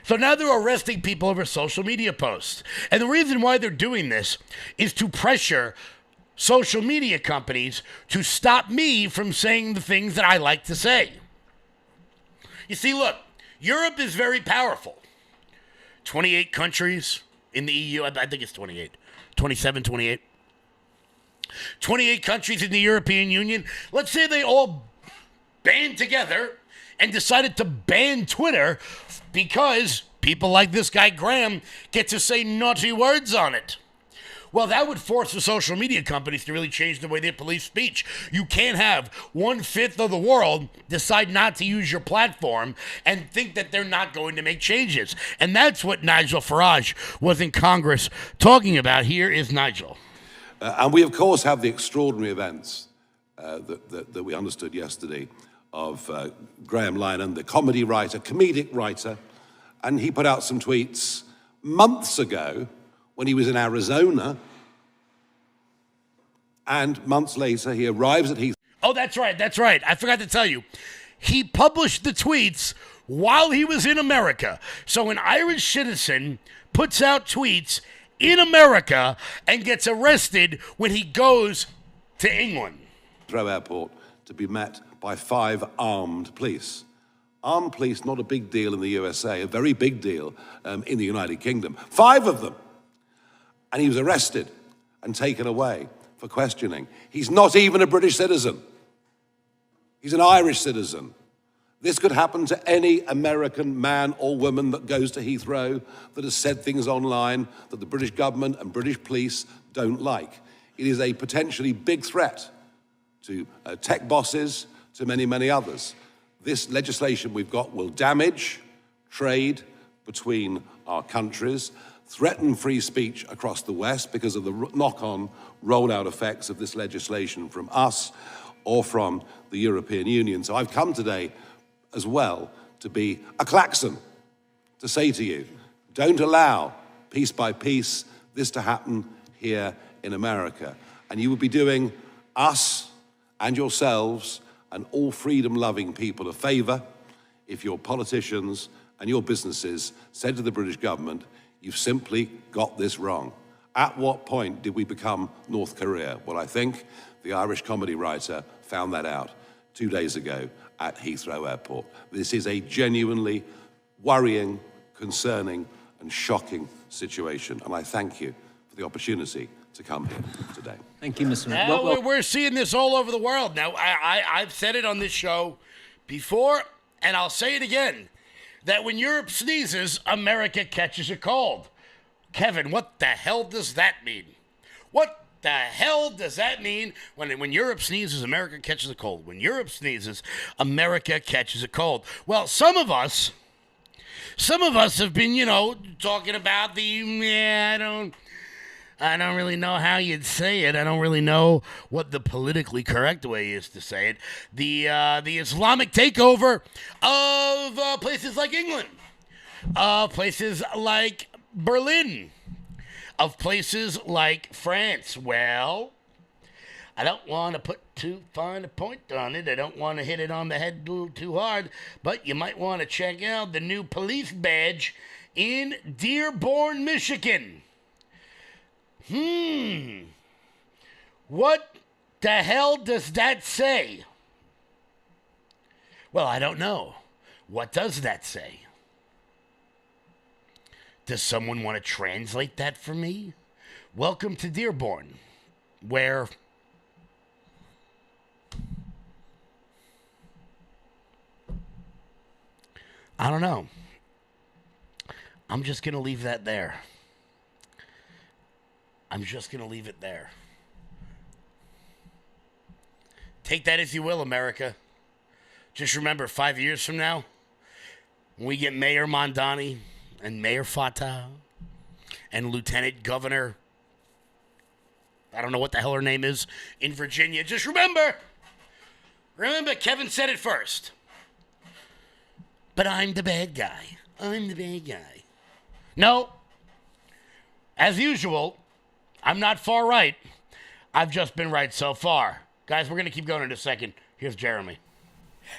S1: So now they're arresting people over social media posts. And the reason why they're doing this is to pressure social media companies to stop me from saying the things that I like to say. You see, look, Europe is very powerful. 28 countries in the EU. I think it's 28. 27, 28. 28 countries in the European Union. Let's say they all band together and decided to ban Twitter because people like this guy Graham get to say naughty words on it. Well, that would force the social media companies to really change the way they police speech. You can't have 1/5 of the world decide not to use your platform and think that they're not going to make changes. And that's what Nigel Farage was in Congress talking about. Here is Nigel.
S12: And we, of course, have the extraordinary events that we understood yesterday of Graham Linehan, the comedic writer, and he put out some tweets months ago when he was in Arizona, and months later he arrives at Heathrow.
S1: Oh, that's right. I forgot to tell you. He published the tweets while he was in America. So an Irish citizen puts out tweets in America and gets arrested when he goes to England.
S12: Heathrow Airport to be met by 5 armed police. Armed police, not a big deal in the USA, a very big deal in the United Kingdom. 5 of them. And he was arrested and taken away for questioning. He's not even a British citizen. He's an Irish citizen. This could happen to any American man or woman that goes to Heathrow that has said things online that the British government and British police don't like. It is a potentially big threat to tech bosses, to many, many others. This legislation we've got will damage trade between our countries, threaten free speech across the West because of the knock-on rollout effects of this legislation from us or from the European Union. So I've come today as well to be a klaxon, to say to you, don't allow, piece by piece, this to happen here in America. And you would be doing us and yourselves and all freedom-loving people a favor if your politicians and your businesses said to the British government, you've simply got this wrong. At what point did we become North Korea? Well, I think the Irish comedy writer found that out 2 days ago at Heathrow Airport. This is a genuinely worrying, concerning, and shocking situation. And I thank you for the opportunity to come here today.
S13: Thank you, Mr.
S1: Now, we're seeing this all over the world. Now, I've said it on this show before, and I'll say it again, that when Europe sneezes, America catches a cold. Kevin, what the hell does that mean? What the hell does that mean when Europe sneezes, America catches a cold? When Europe sneezes, America catches a cold. Well, some of us have been, talking about I don't really know how you'd say it. I don't really know what the politically correct way is to say it. The Islamic takeover of places like England, places like Berlin, of places like France. Well, I don't want to put too fine a point on it. I don't want to hit it on the head a little too hard, but you might want to check out the new police badge in Dearborn, Michigan. What the hell does that say? Well, I don't know. What does that say? Does someone want to translate that for me? Welcome to Dearborn, where I don't know. I'm just going to leave that there. I'm just going to leave it there. Take that as you will, America. Just remember, 5 years from now, when we get Mayor Mondani and Mayor Fatah and Lieutenant Governor, I don't know what the hell her name is, in Virginia, just remember, Kevin said it first. But I'm the bad guy. I'm the bad guy. No, as usual, I'm not far right. I've just been right so far. Guys, we're going to keep going in a second. Here's Jeremy.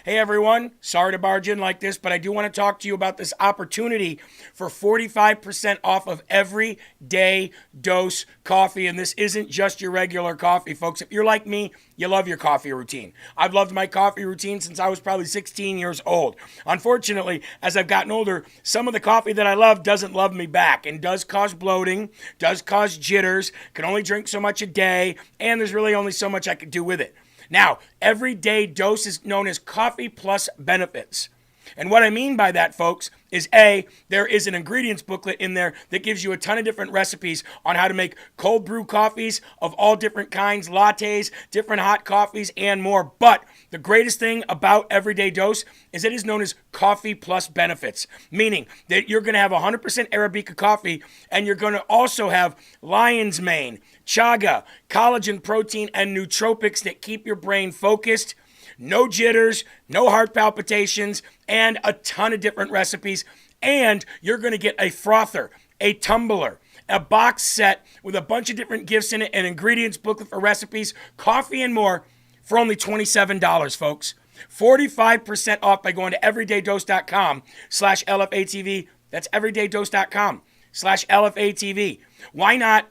S13: Hey everyone, sorry to barge in like this, but I do want to talk to you about this opportunity for 45% off of Everyday Dose coffee. And this isn't just your regular coffee, folks. If you're like me, you love your coffee routine. I've loved my coffee routine since I was probably 16 years old. Unfortunately, as I've gotten older, some of the coffee that I love doesn't love me back and does cause bloating, does cause jitters, can only drink so much a day, and there's really only so much I can do with it. Now, Everyday Dose is known as Coffee Plus Benefits. And what I mean by that, folks, is A, there is an ingredients booklet in there that gives you a ton of different recipes on how to make cold brew coffees of all different kinds, lattes, different hot coffees, and more. But the greatest thing about Everyday Dose is it is known as Coffee Plus Benefits, meaning that you're going to have 100% Arabica coffee, and you're going to also have lion's mane, chaga, collagen protein, and nootropics that keep your brain focused. No jitters, no heart palpitations, and a ton of different recipes. And you're going to get a frother, a tumbler, a box set with a bunch of different gifts in it, an ingredients booklet for recipes, coffee, and more for only $27, folks. 45% off by going to everydaydose.com/LFATV. That's everydaydose.com/LFATV. Why not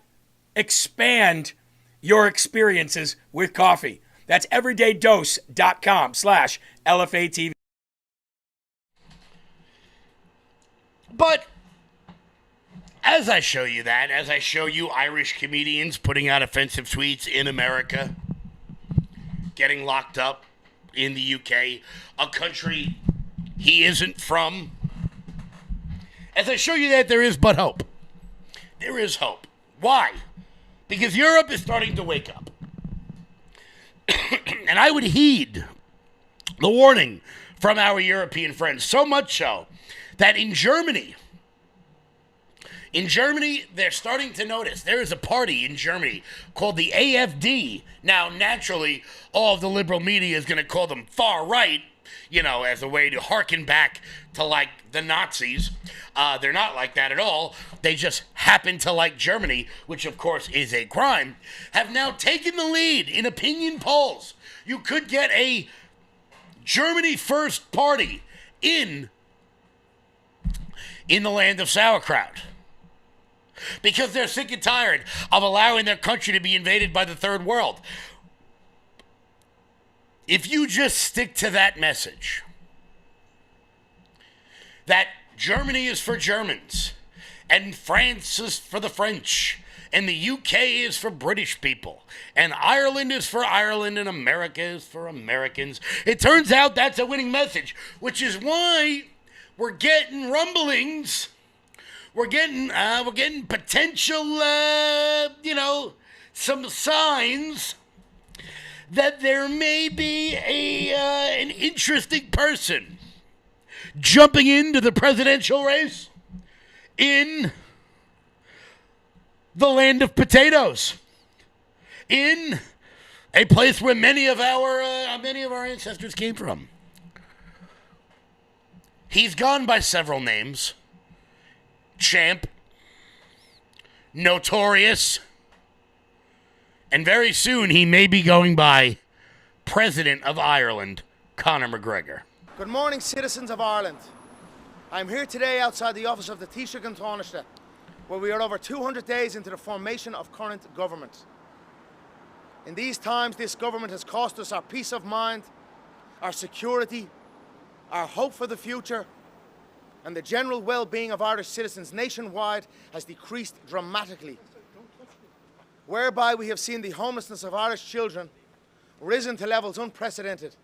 S13: expand your experiences with coffee? That's everydaydose.com/LFATV.
S1: But as I show you that, as I show you Irish comedians putting out offensive tweets in America, getting locked up in the UK, a country he isn't from, as I show you that, there is but hope. There is hope. Why? Because Europe is starting to wake up. And I would heed the warning from our European friends, so much so that in Germany, they're starting to notice there is a party in Germany called the AfD. Now, naturally, all of the liberal media is going to call them far right, you know, as a way to hearken back to, like, the Nazis. They're not like that at all. They just happen to like Germany, which, of course, is a crime, have now taken the lead in opinion polls. You could get a Germany First party in the land of sauerkraut, because they're sick and tired of allowing their country to be invaded by the third world. If you just stick to that message, that Germany is for Germans, and France is for the French, and the UK is for British people, and Ireland is for Ireland, and America is for Americans, it turns out that's a winning message, which is why we're getting rumblings. We're getting potential, some signs that there may be an interesting person jumping into the presidential race in the land of potatoes, in a place where many of our ancestors came from. He's gone by several names: Champ, Notorious, and very soon he may be going by President of Ireland, Conor McGregor.
S14: Good morning, citizens of Ireland. I'm here today outside the office of the Taoiseach an Taoiseach, where we are over 200 days into the formation of current government. In these times, this government has cost us our peace of mind, our security, our hope for the future, and the general well-being of Irish citizens nationwide has decreased dramatically, whereby we have seen the homelessness of Irish children risen to levels unprecedented,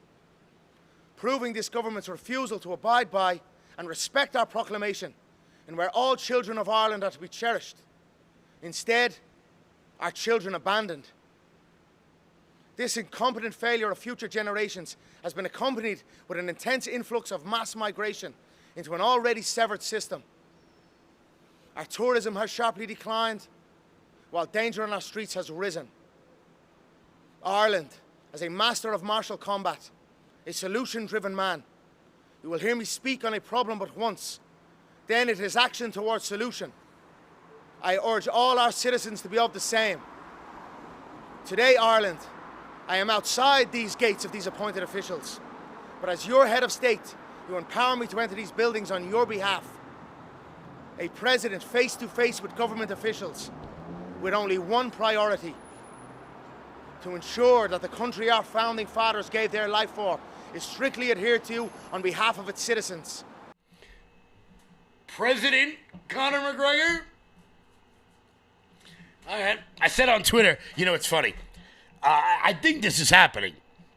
S14: proving this government's refusal to abide by and respect our proclamation, and where all children of Ireland are to be cherished. Instead, our children abandoned. This incompetent failure of future generations has been accompanied with an intense influx of mass migration into an already severed system. Our tourism has sharply declined, while danger on our streets has risen. Ireland, as a master of martial combat, a solution-driven man, you will hear me speak on a problem but once, then it is action towards solution. I urge all our citizens to be of the same. Today, Ireland, I am outside these gates of these appointed officials. But as your head of state, you empower me to enter these buildings on your behalf. A president face to face with government officials with only one priority: to ensure that the country our founding fathers gave their life for is strictly adhered to on behalf of its citizens.
S1: President Conor McGregor? All right. I said on Twitter, you know, it's funny. I think this is happening.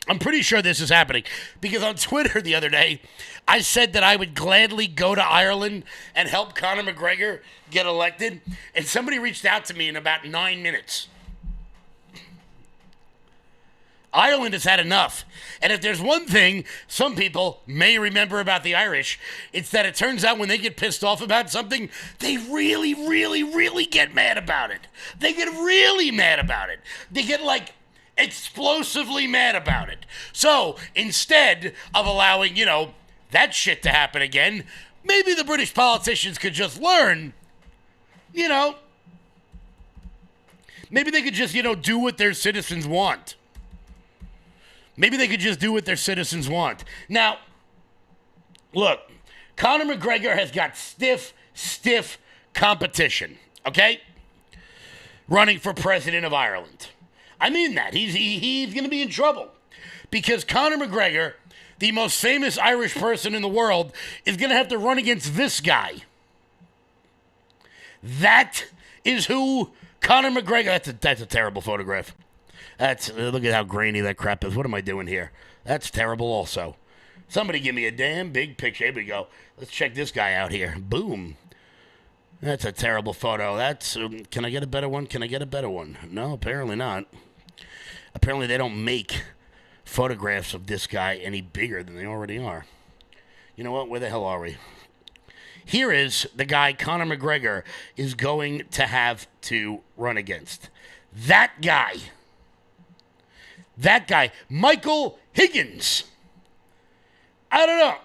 S1: I'm pretty sure this is happening because on Twitter the other day, I said that I would gladly go to Ireland and help Conor McGregor get elected, and somebody reached out to me in about 9 minutes. Ireland has had enough. And if there's one thing some people may remember about the Irish, it's that it turns out when they get pissed off about something, they really, really, really get mad about it. They get really mad about it. They get like explosively mad about it. So instead of allowing, you know, that shit to happen again, maybe the British politicians could just learn, you know, maybe they could just, you know, do what their citizens want. Maybe they could just do what their citizens want. Now, look, Conor McGregor has got stiff competition, okay? Running for president of Ireland. I mean that. He's going to be in trouble because Conor McGregor, the most famous Irish person in the world, is going to have to run against this guy. That is who Conor McGregor... That's a terrible photograph. Look at how grainy that crap is. What am I doing here? That's terrible also. Somebody give me a damn big picture. Here we go. Let's check this guy out here. Boom. That's a terrible photo. Can I get a better one? Can I get a better one? No, apparently not. Apparently they don't make photographs of this guy any bigger than they already are. You know what? Where the hell are we? Here is the guy Conor McGregor is going to have to run against. That guy. That guy, Michael Higgins. I don't know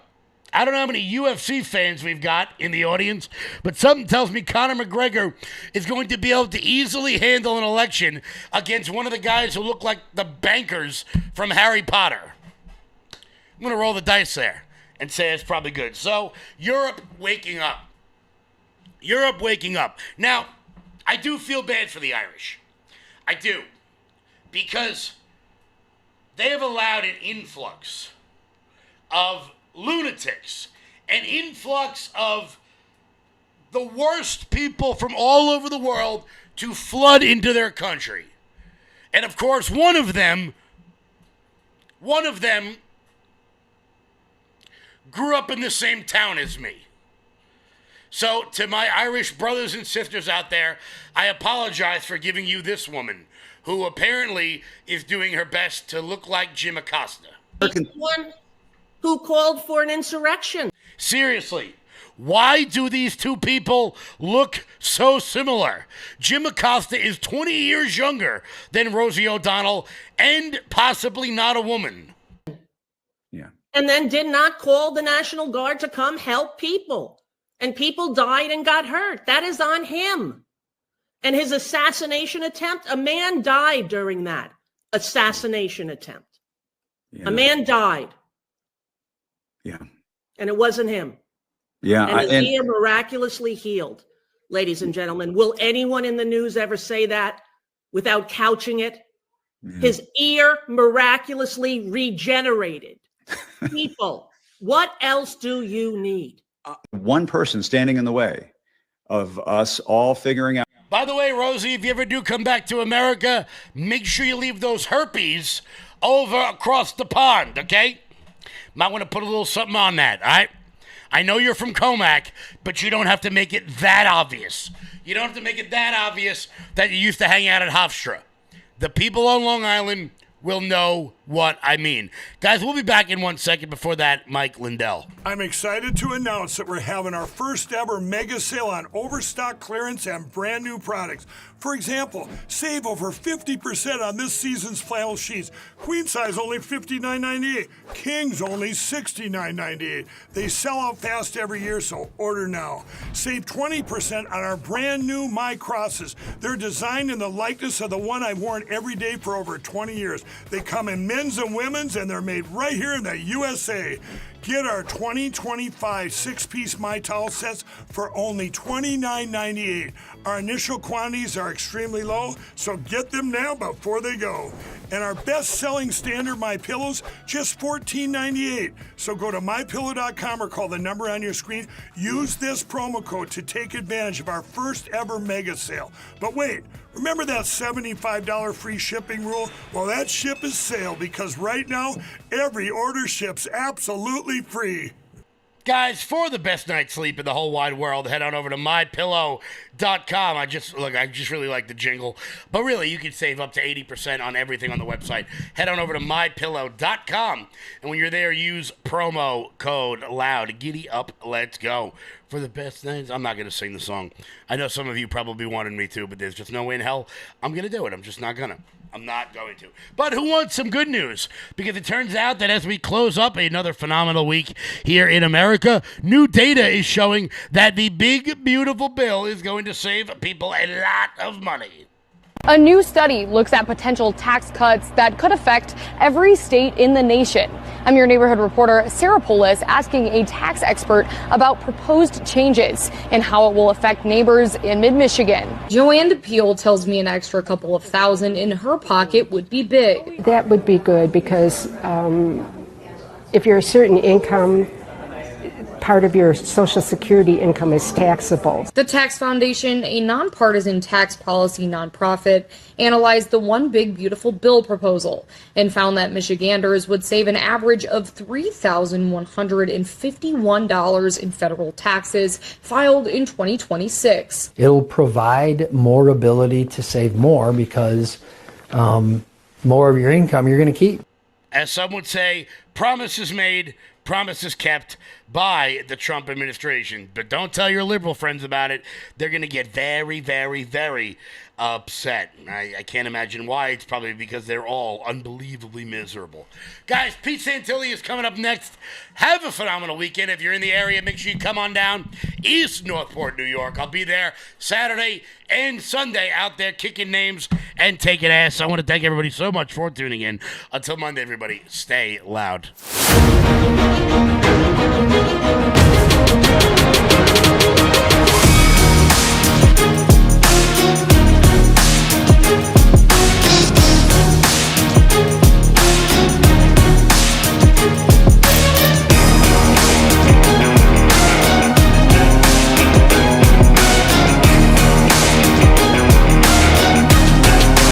S1: how many UFC fans we've got in the audience, but something tells me Conor McGregor is going to be able to easily handle an election against one of the guys who look like the bankers from Harry Potter. I'm going to roll the dice there and say it's probably good. So, Europe waking up. Europe waking up. Now, I do feel bad for the Irish. I do. Because they have allowed an influx of lunatics, an influx of the worst people from all over the world to flood into their country. And of course, one of them grew up in the same town as me. So to my Irish brothers and sisters out there, I apologize for giving you this woman, who apparently is doing her best to look like Jim Acosta.
S15: One who called for an insurrection.
S1: Seriously, why do these two people look so similar? Jim Acosta is 20 years younger than Rosie O'Donnell and possibly not a woman.
S15: Yeah. And then did not call the National Guard to come help people. And people died and got hurt. That is on him. And his assassination attempt, a man died during that assassination attempt. Yeah. A man died.
S16: Yeah.
S15: And it wasn't him.
S16: Yeah.
S15: And his ear miraculously healed. Ladies and gentlemen, will anyone in the news ever say that without couching it? Yeah. His ear miraculously regenerated. People, what else do you need?
S16: One person standing in the way of us all figuring out.
S1: By the way, Rosie, if you ever do come back to America, make sure you leave those herpes over across the pond, okay? Might want to put a little something on that, all right? I know you're from Comac, but you don't have to make it that obvious. You don't have to make it that obvious that you used to hang out at Hofstra. The people on Long Island will know what I mean. Guys, we'll be back in 1 second. Before that, Mike Lindell.
S17: I'm excited to announce that we're having our first ever mega sale on overstock clearance and brand new products. For example, save over 50% on this season's flannel sheets. Queen size only $59.98. Kings only $69.98. They sell out fast every year, so order now. Save 20% on our brand new My Crosses. They're designed in the likeness of the one I've worn every day for over 20 years. They come in men's and women's, and they're made right here in the USA. Get our 2025 six-piece My Towel sets for only $29.98. Our initial quantities are extremely low, so get them now before they go. And our best-selling standard My Pillows, just $14.98. So go to MyPillow.com or call the number on your screen. Use this promo code to take advantage of our first ever mega sale. But wait, remember that $75 free shipping rule? Well, that ship is sailed because right now, every order ships absolutely free.
S1: Guys, for the best night's sleep in the whole wide world, head on over to MyPillow.com. I just really like the jingle. But really, you can save up to 80% on everything on the website. Head on over to MyPillow.com. And when you're there, use promo code LOUD. Giddy up, let's go. For the best nights, I'm not going to sing the song. I know some of you probably wanted me to, but there's just no way in hell I'm going to do it. I'm just not going to. I'm not going to. But who wants some good news? Because it turns out that as we close up another phenomenal week here in America, new data is showing that the big, beautiful bill is going to save people a lot of money.
S18: A new study looks at potential tax cuts that could affect every state in the nation. I'm your neighborhood reporter, Sarah Polis, asking a tax expert about proposed changes and how it will affect neighbors in mid-Michigan. Joanne DePeel tells me an extra couple of thousand in her pocket would be big.
S19: That would be good because if you're a certain income, part of your Social Security income is taxable.
S18: The Tax Foundation, a nonpartisan tax policy nonprofit, analyzed the One Big Beautiful Bill proposal and found that Michiganders would save an average of $3,151 in federal taxes filed in 2026.
S20: It'll provide more ability to save more because more of your income you're going to keep.
S1: As some would say, promises made, promises kept by the Trump administration. But don't tell your liberal friends about it. They're going to get very, very, very upset. I can't imagine why. It's probably because they're all unbelievably miserable. Guys, Pete Santilli is coming up next. Have a phenomenal weekend. If you're in the area, make sure you come on down East Northport, New York. I'll be there Saturday and Sunday out there kicking names and taking ass. I want to thank everybody so much for tuning in. Until Monday, everybody, stay loud.